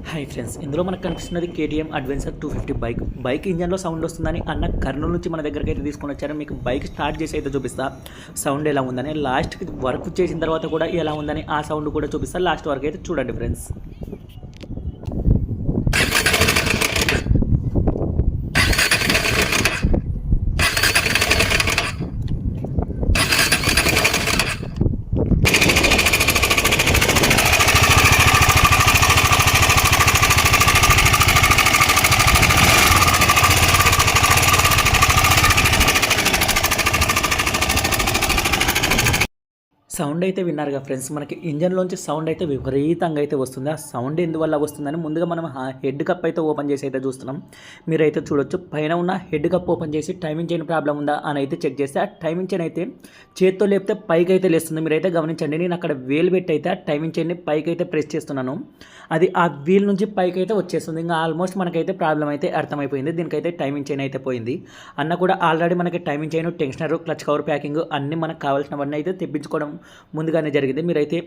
Hi friends, ఇందులో మనకు కనిపిస్తున్నది కేటీఎం అడ్వెంచర్ 250 బైక్ ఇంజన్లో సౌండ్ వస్తుందని అన్న కర్నూలు నుంచి మన దగ్గరికి అయితే తీసుకొని వచ్చారు. మీకు బైక్ స్టార్ట్ చేసి అయితే చూపిస్తా సౌండ్ ఎలా ఉందని, లాస్ట్కి వర్క్ చేసిన తర్వాత కూడా ఎలా ఉందని ఆ సౌండ్ కూడా చూపిస్తా. లాస్ట్ వరకు అయితే చూడండి ఫ్రెండ్స్. సౌండ్ అయితే విన్నారుగా ఫ్రెండ్స్, మనకి ఇంజన్లోంచి సౌండ్ అయితే విపరీతంగా అయితే వస్తుంది. ఆ సౌండ్ ఎందువల్ల వస్తుందని ముందుగా మనం హెడ్ కప్ అయితే ఓపెన్ చేసి అయితే చూస్తున్నాం. మీరైతే చూడొచ్చు, పైన ఉన్న హెడ్ కప్ ఓపెన్ చేసి టైమింగ్ చైన్ ప్రాబ్లం ఉందా అని అయితే చెక్ చేస్తే ఆ టైమింగ్ చైన్ అయితే చేత్తో లేపితే పైకి అయితే లేస్తుంది. మీరైతే గమనించండి, నేను అక్కడ వేలు పెట్టి అయితే ఆ టైమింగ్ చైన్ని పైకి అయితే ప్రెస్ చేస్తున్నాను. అది ఆ వీల్ నుంచి పైకి అయితే వచ్చేస్తుంది. ఇంకా ఆల్మోస్ట్ మనకైతే ప్రాబ్లం అయితే అర్థమైపోయింది. దీనికైతే టైమింగ్ చైన్ అయితే పోయింది. అన్న కూడా ఆల్రెడీ మనకి timing chain, tensioner, clutch cover packing అన్నీ మనకు కావాల్సినవన్నీ అయితే తెప్పించుకోవడం ముందుగానే జరిగింది. మీరైతే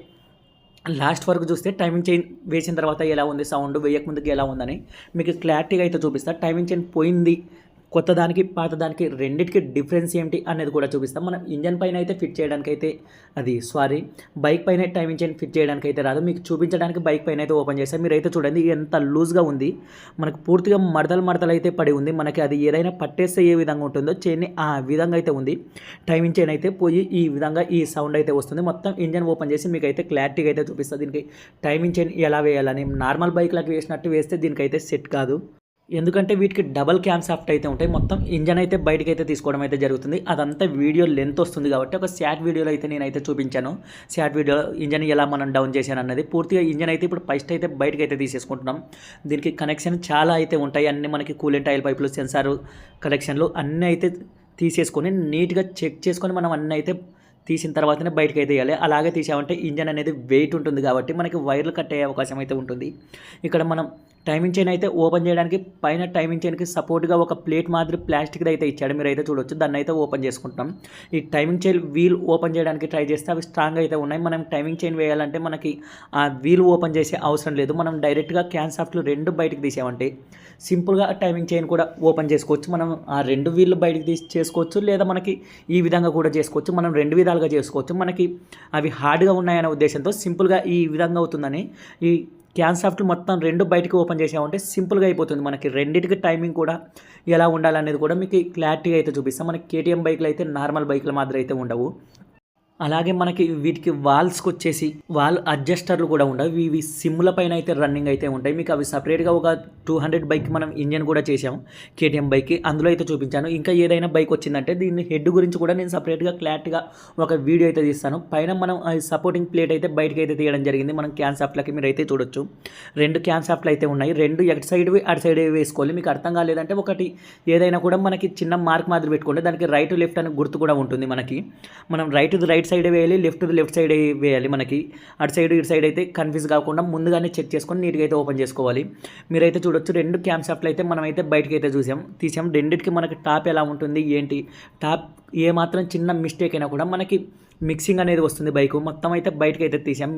లాస్ట్ వరకు చూస్తే టైమింగ్ చైన్ వేసిన తర్వాత ఎలా ఉంది, సౌండ్ వేయక ముందుకు ఎలా ఉందని మీకు క్లారిటీగా అయితే చూపిస్తా. టైమింగ్ చైన్ పోయింది, కొత్త దానికి పాత దానికి రెండింటికి డిఫరెన్స్ ఏంటి అనేది కూడా చూపిస్తాం. మనం ఇంజన్ పైన అయితే ఫిట్ చేయడానికి అయితే బైక్ పైన టైమింగ్ చైన్ ఫిట్ చేయడానికి అయితే రాదు. మీకు చూపించడానికి బైక్ పైన అయితే ఓపెన్ చేస్తాం. మీరైతే చూడండి ఎంత లూజ్గా ఉంది, మనకు పూర్తిగా మడతలు అయితే పడి ఉంది. మనకి అది ఏదైనా పట్టేస్తే ఏ విధంగా ఉంటుందో చైన్ని ఆ విధంగా అయితే ఉంది. టైమింగ్ చైన్ అయితే పోయి ఈ విధంగా ఈ సౌండ్ అయితే వస్తుంది. మొత్తం ఇంజన్ ఓపెన్ చేసి మీకు అయితే క్లారిటీగా అయితే చూపిస్తుంది. దీనికి టైమింగ్ చైన్ ఎలా వేయాలని నార్మల్ బైక్లకు వేసినట్టు వేస్తే దీనికైతే సెట్ కాదు. ఎందుకంటే వీటికి డబల్ క్యామ్ షాఫ్ట్ అయితే ఉంటాయి. మొత్తం ఇంజన్ అయితే బయటకు అయితే తీసుకోవడం అయితే జరుగుతుంది. అదంతా వీడియో లెంత్ వస్తుంది కాబట్టి ఒక షార్ట్ వీడియోలో అయితే నేనైతే చూపించాను. షార్ట్ వీడియోలో ఇంజన్ ఎలా మనం డౌన్ చేశాను అన్నది. పూర్తిగా ఇంజన్ అయితే ఇప్పుడు ఫస్ట్ అయితే బయటకు అయితే తీసేసుకుంటున్నాం. దీనికి కనెక్షన్ చాలా అయితే ఉంటాయి. అన్నీ మనకి కూలెంట్ ఆయిల్ పైపులు, సెన్సార్ కనెక్షన్లు అన్నీ అయితే తీసేసుకొని నీట్గా చెక్ చేసుకొని మనం అన్నీ అయితే తీసిన తర్వాతనే బయటకు అయితే వేయాలి. అలాగే తీసామంటే ఇంజన్ అనేది వెయిట్ ఉంటుంది కాబట్టి మనకి వైర్లు కట్ అయ్యే అవకాశం అయితే ఉంటుంది. ఇక్కడ మనం టైమింగ్ చైన్ అయితే ఓపెన్ చేయడానికి పైన టైమింగ్ చైన్కి సపోర్ట్గా ఒక ప్లేట్ మాదిరి ప్లాస్టిక్ది అయితే ఇచ్చాడు. మీరు అయితే చూడొచ్చు, దాన్ని అయితే ఓపెన్ చేసుకుంటాం. ఈ టైమింగ్ చైన్ వీల్ ఓపెన్ చేయడానికి ట్రై చేస్తే అవి స్ట్రాంగ్ అయితే ఉన్నాయి. మనం టైమింగ్ చైన్ వేయాలంటే మనకి ఆ వీల్ ఓపెన్ చేసే అవసరం లేదు. మనం డైరెక్ట్గా క్యాన్ షాఫ్ట్లు రెండు బయటకు తీసామంటే సింపుల్గా టైమింగ్ చైన్ కూడా ఓపెన్ చేసుకోవచ్చు. మనం ఆ రెండు వీళ్ళు బయటకు తీసి చేసుకోవచ్చు, లేదా మనకి ఈ విధంగా కూడా చేసుకోవచ్చు. మనం రెండు విధాలుగా చేసుకోవచ్చు. మనకి అవి హార్డ్గా ఉన్నాయనే ఉద్దేశంతో సింపుల్గా ఈ విధంగా అవుతుందని ఈ క్యాన్ షాఫ్ట్లు మొత్తం రెండు బయటకు ఓపెన్ చేసామంటే సింపుల్గా అయిపోతుంది. మనకి రెండింటికి టైమింగ్ కూడా ఎలా ఉండాలనేది కూడా మీకు క్లారిటీగా అయితే చూపిస్తాం. మనకి కేటీఎం బైక్లు అయితే నార్మల్ బైక్ల మాదిరి అయితే ఉండవు. అలాగే మనకి వీటికి వాల్స్కి వచ్చేసి వాల్ అడ్జస్టర్లు కూడా ఉండవు. ఇవి సిమ్ల పైన అయితే రన్నింగ్ అయితే ఉంటాయి. మీకు అవి సపరేట్గా ఒక 200 బైక్ మనం ఇంజన్ కూడా చేసాం కేటీఎం బైక్కి, అందులో అయితే చూపించాను. ఇంకా ఏదైనా బైక్ వచ్చిందంటే దీన్ని హెడ్ గురించి కూడా నేను సపరేట్గా క్లారిటీగా ఒక వీడియో అయితే తీస్తాను. పైన మనం సపోర్టింగ్ ప్లేట్ అయితే బయటకి అయితే తీయడం జరిగింది. మనం క్యాన్ షాఫ్ట్లకి మీరు అయితే చూడొచ్చు, రెండు క్యాన్ షాఫ్ట్లు అయితే ఉన్నాయి. రెండు ఎటు సైడ్వి అటు సైడ్ వేసుకోవాలి. మీకు అర్థం కాలేదంటే ఒకటి ఏదైనా కూడా మనకి చిన్న మార్క్ మాదిరి పెట్టుకోండి. దానికి రైట్ లెఫ్ట్ అని గుర్తు కూడా ఉంటుంది. మనం రైట్ సైడ్ వేయాలి, లెఫ్ట్ సైడ్ వేయాలి. మనకి అటు సైడ్ ఇటు సైడ్ అయితే కన్ఫ్యూజ్ కాకుండా ముందుగానే చెక్ చేసుకొని నీట్గా అయితే ఓపెన్ చేసుకోవాలి. మీరైతే చూడొచ్చు, రెండు క్యామ్ షాఫ్ట్లు అయితే మనమైతే బయటకి అయితే తీసాం. రెండింటికి మనకి టాప్ ఎలా ఉంటుంది ఏంటి, టాప్ ఏ మాత్రం చిన్న మిస్టేక్ అయినా కూడా మనకి మిక్సింగ్ అనేది వస్తుంది. బైక్ మొత్తం అయితే బయటకు అయితే తీసాం.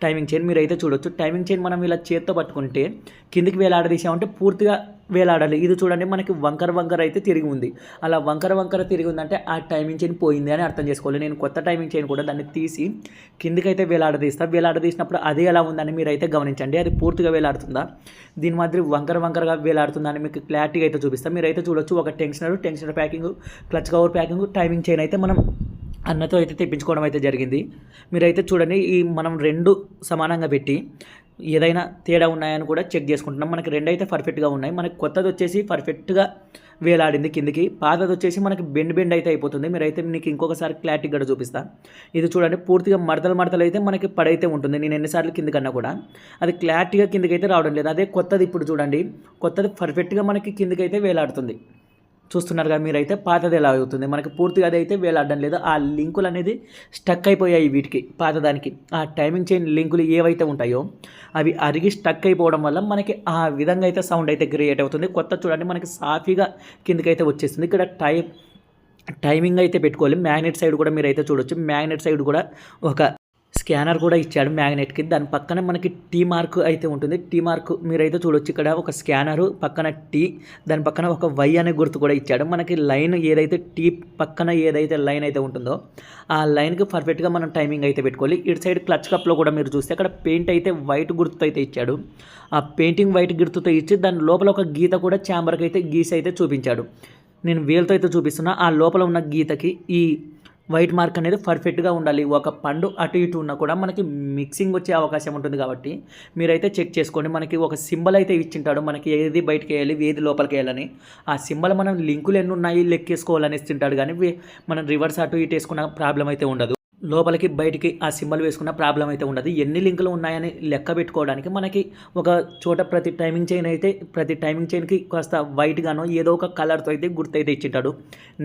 టైమింగ్ చైన్ మీరు అయితే చూడొచ్చు, టైమింగ్ చైన్ మనం ఇలా చేత్తో పట్టుకుంటే కిందికి వేలాడదీసామంటే పూర్తిగా వేలాడాలి. ఇది చూడండి, మనకి వంకర అయితే తిరిగి ఉంది. అలా వంకర తిరిగి ఉందంటే ఆ టైమింగ్ చైన్ పోయింది అని అర్థం చేసుకోవాలి. నేను కొత్త టైమింగ్ చైన్ కూడా దాన్ని తీసి కిందికైతే వేలాడదీసినప్పుడు అది ఎలా ఉందని మీరు అయితే గమనించండి. అది పూర్తిగా వేలాడుతుందా, దీని మాదిరి వంకరగా వేలాడుతుందా అని మీకు క్లారిటీగా అయితే చూపిస్తాం. మీరు అయితే చూడొచ్చు, ఒక tensioner packing, clutch cover packing, timing chain అయితే మనం అన్నతో అయితే తెప్పించుకోవడం అయితే జరిగింది. మీరైతే చూడండి, ఈ మనం రెండు సమానంగా పెట్టి ఏదైనా తేడా ఉన్నాయని కూడా చెక్ చేసుకుంటున్నాం. మనకి రెండు అయితే పర్ఫెక్ట్గా ఉన్నాయి. మనకి కొత్తది వచ్చేసి పర్ఫెక్ట్గా వేలాడింది కిందికి, పాతది వచ్చేసి మనకి బెండ్ అయితే అయిపోతుంది. మీరైతే మీకు ఇంకొకసారి క్లారిటీగా కూడా చూపిస్తాను. ఇది చూడండి, పూర్తిగా మడతలు అయితే మనకి పడైతే ఉంటుంది. నేను ఎన్నిసార్లు కిందికన్నా కూడా అది క్లారిటీగా కిందికైతే రావడం లేదు. అదే కొత్తది ఇప్పుడు చూడండి, కొత్తది పర్ఫెక్ట్గా మనకి కిందికైతే వేలాడుతుంది. చూస్తున్నారుగా మీరైతే, పాతది ఎలా అవుతుంది మనకి పూర్తిగా అది అయితే వేలాడడం లేదు. ఆ లింకులు అనేది స్టక్ అయిపోయాయి వీటికి, పాతదానికి. ఆ టైమింగ్ చైన్ లింకులు ఏవైతే ఉంటాయో అవి అరిగి స్టక్ అయిపోవడం వల్ల మనకి ఆ విధంగా అయితే సౌండ్ అయితే క్రియేట్ అవుతుంది. కొత్త చూడండి మనకి సాఫీగా కిందకైతే వచ్చేస్తుంది. ఇక్కడ టైమింగ్ అయితే పెట్టుకోవాలి. మ్యాగ్నెట్ సైడ్ కూడా మీరు అయితే చూడొచ్చు. మ్యాగ్నెట్ సైడ్ కూడా ఒక స్కానర్ కూడా ఇచ్చాడు మ్యాగ్నెట్కి. దాని పక్కన మనకి టీ మార్క్ అయితే ఉంటుంది. టీ మార్క్ మీరైతే చూడొచ్చు. ఇక్కడ ఒక స్కానరు పక్కన టీ, దాని పక్కన ఒక వై అనే గుర్తు కూడా ఇచ్చాడు. మనకి లైన్ ఏదైతే టీ పక్కన ఏదైతే లైన్ అయితే ఉంటుందో ఆ లైన్కి పర్ఫెక్ట్గా మనం టైమింగ్ అయితే పెట్టుకోవాలి. ఇటు సైడ్ క్లచ్ కప్లో కూడా మీరు చూస్తే అక్కడ పెయింట్ అయితే వైట్ గుర్తు అయితే ఇచ్చాడు. ఆ పెయింటింగ్ వైట్ గుర్తుతో ఇచ్చి దాని లోపల ఒక గీత కూడా ఛాంబర్కి అయితే గీసి అయితే చూపించాడు. నేను వేలుతో అయితే చూపిస్తున్నా. ఆ లోపల ఉన్న గీతకి ఈ వైట్ మార్క్ అనేది పర్ఫెక్ట్గా ఉండాలి. ఒక పండు అటు ఇటు ఉన్నా కూడా మనకి మిక్సింగ్ వచ్చే అవకాశం ఉంటుంది కాబట్టి మీరైతే చెక్ చేసుకోండి. మనకి ఒక సింబల్ అయితే ఇచ్చింటాడు, మనకి ఏది బయటకు వేయాలి ఏది లోపలికి వేయాలని. ఆ సింబల్ మనం లింకులు ఎన్ని ఉన్నాయి లెక్కేసుకోవాలని ఇస్తుంటాడు, కానీ మనం రివర్స్ అటు ఇటు వేసుకున్న ప్రాబ్లం అయితే ఉండదు. లోపలికి బయటికి ఆ సింబల్ వేసుకున్న ప్రాబ్లం అయితే ఉండదు. ఎన్ని లింకులు ఉన్నాయని లెక్క పెట్టుకోవడానికి మనకి ఒక చోట ప్రతి టైమింగ్ చైన్కి కాస్త వైట్గానో ఏదో ఒక కలర్తో అయితే గుర్తు అయితే ఇచ్చింటాడు.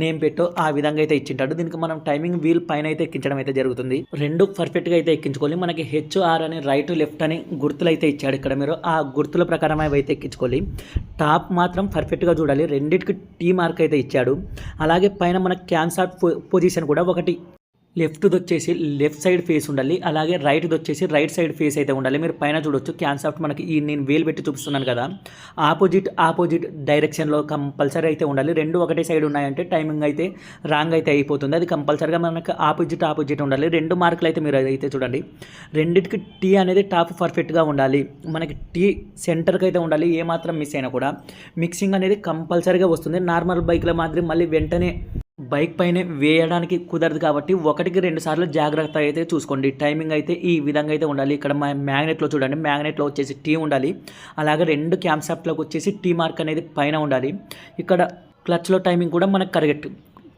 నేమ్ పెట్టో ఆ విధంగా అయితే ఇచ్చింటాడు. దీనికి మనం టైమింగ్ వీల్ పైన అయితే ఎక్కించడం అయితే జరుగుతుంది. రెండు పర్ఫెక్ట్గా అయితే ఎక్కించుకోవాలి. మనకి హెచ్ఆర్ అని రైట్ లెఫ్ట్ అని గుర్తులు అయితే ఇచ్చాడు. ఇక్కడ మీరు ఆ గుర్తుల ప్రకారం అవి అయితే ఎక్కించుకోవాలి. టాప్ మాత్రం పర్ఫెక్ట్గా చూడాలి. రెండింటికి టీ మార్క్ అయితే ఇచ్చాడు. అలాగే పైన మన క్యాన్సార్ పొజిషన్ కూడా ఒకటి లెఫ్ట్ది వచ్చేసి లెఫ్ట్ సైడ్ ఫేస్ ఉండాలి, అలాగే రైట్ది వచ్చేసి రైట్ సైడ్ ఫేస్ అయితే ఉండాలి. మీరు పైన చూడొచ్చు క్యాన్సాఫ్ట్ మనకి ఈ నేను వేలు పెట్టి చూపిస్తున్నాను కదా, ఆపోజిట్ డైరెక్షన్లో కంపల్సరీ అయితే ఉండాలి. రెండు ఒకటే సైడ్ ఉన్నాయంటే టైమింగ్ అయితే రాంగ్ అయితే అయిపోతుంది. అది కంపల్సరీగా మనకి ఆపోజిట్ ఉండాలి. రెండు మార్కులు అయితే మీరు అయితే చూడండి. రెండింటికి టీ అనేది టాప్ పర్ఫెక్ట్గా ఉండాలి. మనకి టీ సెంటర్కి అయితే ఉండాలి. ఏమాత్రం మిస్ అయినా కూడా మిక్సింగ్ అనేది కంపల్సరీగా వస్తుంది. నార్మల్ బైక్ల మాదిరి మళ్ళీ వెంటనే బైక్ పైన వేయడానికి కుదరదు కాబట్టి 1-2 సార్లు జాగ్రత్త అయితే చూసుకోండి. టైమింగ్ అయితే ఈ విధంగా అయితే ఉండాలి. ఇక్కడ మ్యాగ్నెట్లో చూడండి, మ్యాగ్నెట్లో వచ్చేసి టీ ఉండాలి. అలాగే 2 క్యామ్సాఫ్ట్లోకి వచ్చేసి టీ మార్క్ అనేది పైన ఉండాలి. ఇక్కడ క్లచ్లో టైమింగ్ కూడా మనకు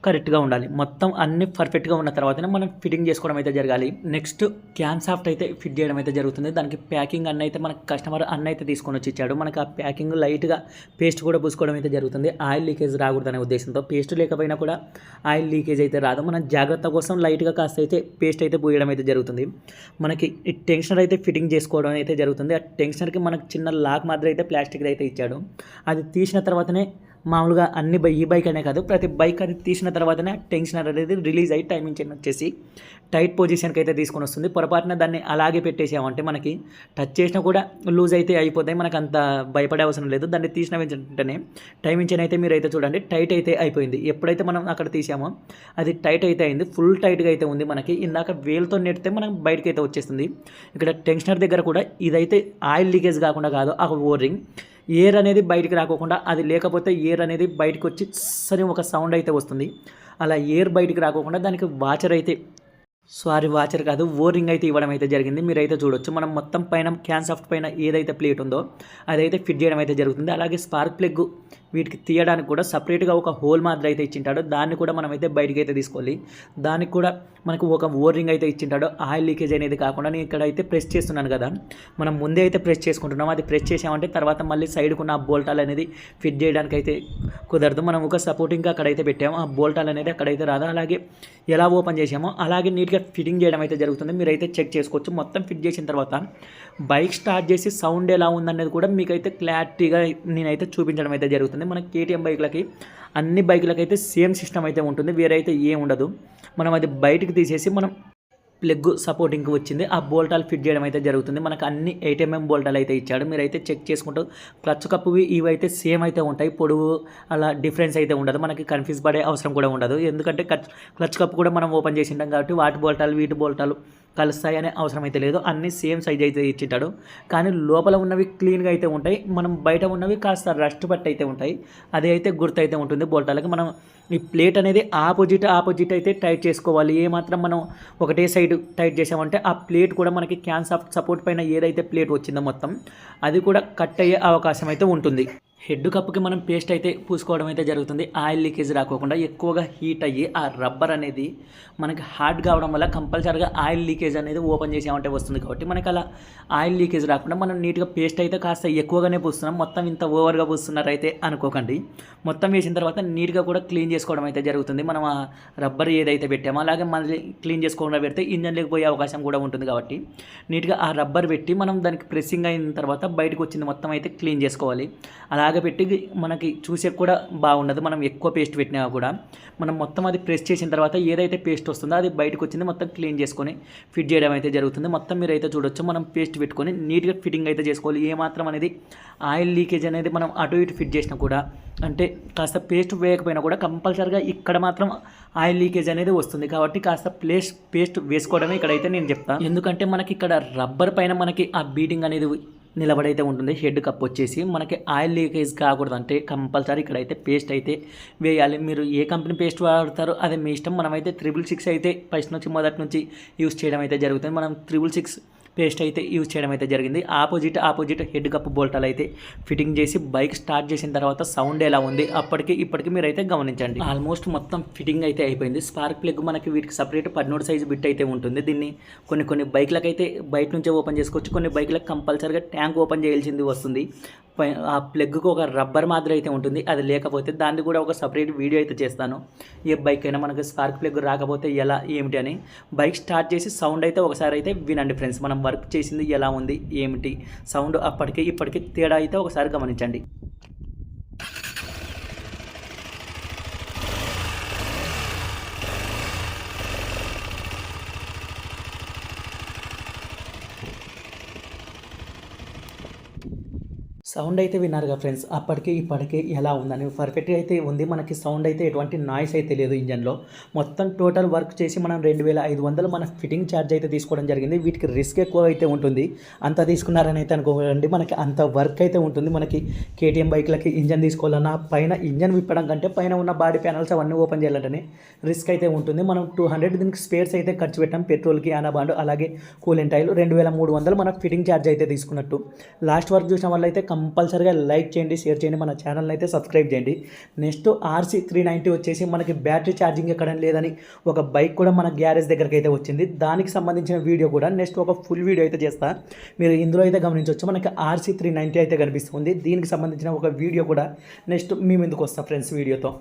కరెక్ట్గా ఉండాలి. మొత్తం అన్ని పర్ఫెక్ట్గా ఉన్న తర్వాతనే మనం ఫిట్టింగ్ చేసుకోవడం అయితే జరగాలి. నెక్స్ట్ క్యాన్సాఫ్ట్ అయితే ఫిట్ చేయడం అయితే జరుగుతుంది. దానికి ప్యాకింగ్ అయితే మనకు కస్టమర్ అయితే తీసుకొని వచ్చి ఇచ్చాడు. మనకు ఆ ప్యాకింగ్ లైట్గా పేస్ట్ కూడా పూసుకోవడం అయితే జరుగుతుంది. ఆయిల్ లీకేజ్ రాకూడదనే ఉద్దేశంతో. పేస్ట్ లేకపోయినా కూడా ఆయిల్ లీకేజ్ అయితే రాదు. మనం జాగ్రత్త కోసం లైట్గా కాస్త అయితే పేస్ట్ అయితే పూయడం అయితే జరుగుతుంది. మనకి ఈ టెన్షనర్ అయితే ఫిట్టింగ్ చేసుకోవడం అయితే జరుగుతుంది. ఆ టెన్షనర్కి మనకు చిన్న లాక్ మాదిరి అయితే ప్లాస్టిక్ అయితే ఇచ్చాడు. అది తీసిన తర్వాతనే మామూలుగా ఈ బైక్ అనే కాదు, ప్రతి బైక్ అది తీసిన తర్వాతనే టెన్షనర్ అనేది రిలీజ్ అయ్యి టైమింగ్ చైన్ వచ్చేసి టైట్ పొజిషన్కి అయితే తీసుకొని వస్తుంది. పొరపాటున దాన్ని అలాగే పెట్టేసామంటే మనకి టచ్ చేసినా కూడా లూజ్ అయితే అయిపోతాయి. మనకు అంత భయపడే అవసరం లేదు. దాన్ని తీసిన వెంటనే టైమింగ్ చైన్ అయితే మీరు అయితే చూడండి టైట్ అయితే అయిపోయింది. ఎప్పుడైతే మనం అక్కడ తీసామో అది టైట్ అయితే అయింది. ఫుల్ టైట్గా అయితే ఉంది. మనకి ఇందాక వేలుతో నెడితే మనం బయటకి అయితే వచ్చేస్తుంది. ఇక్కడ టెన్షనర్ దగ్గర కూడా ఇదైతే ఆయిల్ లీకేజ్ కాకుండా కాదు, ఆ ఓరింగ్ ఎయిర్ అనేది బయటికి రాకోకుండా, అది లేకపోతే ఎయిర్ అనేది బయటకు వచ్చి సరే ఒక సౌండ్ అయితే వస్తుంది. అలా ఎయిర్ బయటికి రాకోకుండా దానికి వాచర్ కాదు ఓరింగ్ అయితే ఇవ్వడం అయితే జరిగింది. మీరైతే చూడొచ్చు. మనం మొత్తం పైన క్యాన్సాఫ్ట్ పైన ఏదైతే ప్లేట్ ఉందో అదైతే ఫిట్ చేయడం అయితే జరుగుతుంది. అలాగే స్పార్క్ ప్లగ్ వీటికి తీయడానికి కూడా సపరేట్గా ఒక హోల్ మాదిరి అయితే ఇచ్చింటాడు. దాన్ని కూడా మనం అయితే బయటికి అయితే తీసుకోవాలి. దానికి కూడా మనకు ఒక ఓరింగ్ అయితే ఇచ్చింటాడు. ఆయిల్ లీకేజ్ అనేది కాకుండా నేను ఇక్కడ అయితే ప్రెస్ చేస్తున్నాను కదా, మనం ముందే అయితే ప్రెస్ చేసుకుంటున్నాం. అది ప్రెస్ చేసామంటే తర్వాత మళ్ళీ సైడ్కున్న ఆ బోల్టాల్ అనేది ఫిట్ చేయడానికి అయితే కుదరదు. మనం ఒక సపోర్టింగ్గా అక్కడైతే పెట్టాము. ఆ బోల్టాల్ అనేది అక్కడైతే రాదు. అలాగే ఎలా ఓపెన్ చేసామో అలాగే నీట్గా ఫిట్టింగ్ చేయడం అయితే జరుగుతుంది. మీరైతే చెక్ చేసుకోవచ్చు. మొత్తం ఫిట్ చేసిన తర్వాత బైక్ స్టార్ట్ చేసి సౌండ్ ఎలా ఉందనేది కూడా మీకైతే క్లారిటీగా నేనైతే చూపించడం అయితే జరుగుతుంది. మన కేటీఎం బైక్లకి అన్ని బైక్లకైతే సేమ్ సిస్టమ్ అయితే ఉంటుంది, వేరే అయితే ఏం ఉండదు. మనం అది బయటికి తీసేసి మనం ప్లగ్ సపోర్టింగ్కి వచ్చింది. ఆ బోల్టాలు ఫిట్ చేయడం అయితే జరుగుతుంది. మనకు అన్ని 8mm బోల్టాలు అయితే ఇచ్చాడు. మీరైతే చెక్ చేసుకుంటూ క్లచ్ కప్పువి ఇవైతే సేమ్ అయితే ఉంటాయి. పొడవు అలా డిఫరెన్స్ అయితే ఉండదు. మనకి కన్ఫ్యూజ్ పడే అవసరం కూడా ఉండదు. ఎందుకంటే క్లచ్ కప్పు కూడా మనం ఓపెన్ చేసి ఉంటాం కాబట్టి వాటి బోల్టాలు వీటి బోల్టాలు కలుస్తాయి అనే అవసరం అయితే లేదు. అన్నీ సేమ్ సైజ్ అయితే ఇచ్చింటాడు. కానీ లోపల ఉన్నవి క్లీన్గా అయితే ఉంటాయి. మనం బయట ఉన్నవి కాస్త రస్ట్ పట్టి అయితే ఉంటాయి. అది అయితే గుర్తు అయితే ఉంటుంది బోల్టాలకి. మనం ఈ ప్లేట్ అనేది ఆపోజిట్ అయితే టైట్ చేసుకోవాలి. ఏమాత్రం మనం ఒకటే సైడ్ టైట్ చేసామంటే ఆ ప్లేట్ కూడా మనకి క్యాన్సాఫ్ట్ సపోర్ట్ పైన ఏదైతే ప్లేట్ వచ్చిందో మొత్తం అది కూడా కట్ అయ్యే అవకాశం అయితే ఉంటుంది. హెడ్ కప్కి మనం పేస్ట్ అయితే పూసుకోవడం అయితే జరుగుతుంది. ఆయిల్ లీకేజ్ రాకోకుండా ఎక్కువగా హీట్ అయ్యి ఆ రబ్బర్ అనేది మనకి హార్డ్ కావడం వల్ల కంపల్సరీగా ఆయిల్ లీకేజ్ అనేది ఓపెన్ చేసామంటే వస్తుంది. కాబట్టి మనకి అలా ఆయిల్ లీకేజ్ రాకుండా మనం నీట్గా పేస్ట్ అయితే కాస్త ఎక్కువగానే పూస్తున్నాం. మొత్తం ఇంత ఓవర్గా పూస్తున్నారు అయితే అనుకోకండి. మొత్తం వేసిన తర్వాత నీట్గా కూడా క్లీన్ చేసుకోవడం అయితే జరుగుతుంది. మనం ఆ రబ్బర్ ఏదైతే పెట్టామో అలాగే మళ్ళీ క్లీన్ చేసుకోవడం పెడితే ఇంజన్ లేకపోయే అవకాశం కూడా ఉంటుంది. కాబట్టి నీట్గా ఆ రబ్బర్ పెట్టి మనం దానికి ప్రెస్సింగ్ అయిన తర్వాత బయటకు వచ్చింది మొత్తం అయితే క్లీన్ చేసుకోవాలి. అలాగే లాగబెట్టి మనకి చూసే కూడా బాగుండదు. మనం ఎక్కువ పేస్ట్ పెట్టినా కూడా మనం మొత్తం అది ప్రెస్ చేసిన తర్వాత ఏదైతే పేస్ట్ వస్తుందో అది బయటకు వచ్చింది మొత్తం క్లీన్ చేసుకొని ఫిట్ చేయడం అయితే జరుగుతుంది. మొత్తం మీరు అయితే చూడొచ్చు, మనం పేస్ట్ పెట్టుకొని నీట్గా ఫిట్టింగ్ అయితే చేసుకోవాలి. ఏమాత్రం అనేది ఆయిల్ లీకేజ్ అనేది మనం అటు ఇటు ఫిట్ చేసినా కూడా, అంటే కాస్త పేస్ట్ వేయకపోయినా కూడా కంపల్సరీగా ఇక్కడ మాత్రం ఆయిల్ లీకేజ్ అనేది వస్తుంది. కాబట్టి కాస్త పేస్ట్ వేసుకోవడమే ఇక్కడైతే నేను చెప్తాను. ఎందుకంటే మనకి ఇక్కడ రబ్బర్ పైన మనకి ఆ బీడింగ్ అనేది నిలబడైతే ఉంటుంది. హెడ్ కప్ వచ్చేసి మనకి ఆయిల్ లీకేజ్ కాకూడదు అంటే కంపల్సరీ ఇక్కడైతే పేస్ట్ అయితే వేయాలి. మీరు ఏ కంపెనీ పేస్ట్ వాడతారో అది మీ ఇష్టం. మనమైతే 666 అయితే ఫస్ట్ నుంచి మొదటి నుంచి యూస్ చేయడం అయితే జరుగుతుంది. మనం 666 పేస్ట్ అయితే యూజ్ చేయడం అయితే జరిగింది. ఆపోజిట్ హెడ్ కప్ బోల్టాలు అయితే ఫిట్టింగ్ చేసి బైక్ స్టార్ట్ చేసిన తర్వాత సౌండ్ ఎలా ఉంది ఇప్పటికి మీరైతే గమనించండి. ఆల్మోస్ట్ మొత్తం ఫిట్టింగ్ అయితే అయిపోయింది. స్పార్క్ ప్లగ్ మనకి వీటికి సపరేట్ 13 సైజు బిట్ అయితే ఉంటుంది. దీన్ని కొన్ని బైక్లకు అయితే బయట నుంచే ఓపెన్ చేసుకోవచ్చు. కొన్ని బైక్లకు కంపల్సరీగా ట్యాంక్ ఓపెన్ చేయాల్సింది వస్తుంది. ఆ ప్లగ్కు ఒక రబ్బర్ మాదిరి అయితే ఉంటుంది. అది లేకపోతే దాన్ని కూడా ఒక సపరేట్ వీడియో అయితే చేస్తాను. ఏ బైక్ అయినా మనకు స్పార్క్ ప్లగ్ రాకపోతే ఎలా ఏమిటి అని బైక్ స్టార్ట్ చేసి సౌండ్ అయితే ఒకసారి అయితే వినండి ఫ్రెండ్స్. మనం వర్క్ చేసింది ఎలా ఉంది ఏమిటి సౌండ్ ఇప్పటికి తేడా అయితే ఒకసారి గమనించండి. సౌండ్ అయితే విన్నారుగా ఫ్రెండ్స్. ఇప్పటికి ఎలా ఉందని పర్ఫెక్ట్గా అయితే ఉంది. మనకి సౌండ్ అయితే ఎటువంటి నాయిస్ అయితే లేదు ఇంజన్లో. మొత్తం టోటల్ వర్క్ చేసి మనం 2500 మన ఫిట్టింగ్ ఛార్జ్ అయితే తీసుకోవడం జరిగింది. వీటికి రిస్క్ ఎక్కువ అయితే ఉంటుంది. అంత తీసుకున్నారని అయితే అనుకోకండి, మనకి అంత వర్క్ అయితే ఉంటుంది. మనకి కేటీఎం బైక్లకి ఇంజన్ తీసుకోవాలన్నా పైన ఇంజన్ విప్పడం కంటే పైన ఉన్న బాడీ ప్యానల్స్ అవన్నీ ఓపెన్ చేయాలంటేనే రిస్క్ అయితే ఉంటుంది. మనం 200 దీనికి స్పేర్స్ అయితే ఖర్చు పెట్టాం. పెట్రోల్కి ఆనాబాండ్ అలాగే కూలెంట్ ఆయిల్ 2300 మనకు ఫిట్టింగ్ ఛార్జ్ అయితే తీసుకున్నట్టు. లాస్ట్ వర్క్ చూసిన వల్ల అయితే కంపల్సరీగా లైక్ చేయండి, షేర్ చేయండి, మన ఛానల్ని అయితే సబ్స్క్రైబ్ చేయండి. నెక్స్ట్ RC390 వచ్చేసి మనకి బ్యాటరీ ఛార్జింగ్ ఎక్కడ లేదని ఒక బైక్ కూడా మన గ్యారేజ్ దగ్గరికి అయితే వచ్చింది. దానికి సంబంధించిన వీడియో కూడా నెక్స్ట్ ఒక ఫుల్ వీడియో అయితే చేస్తా. మీరు ఇందులో అయితే గమనించవచ్చు, మనకి RC390 అయితే కనిపిస్తుంది. దీనికి సంబంధించిన ఒక వీడియో కూడా నెక్స్ట్ మీ ముందుకు వస్తా ఫ్రెండ్స్ వీడియోతో.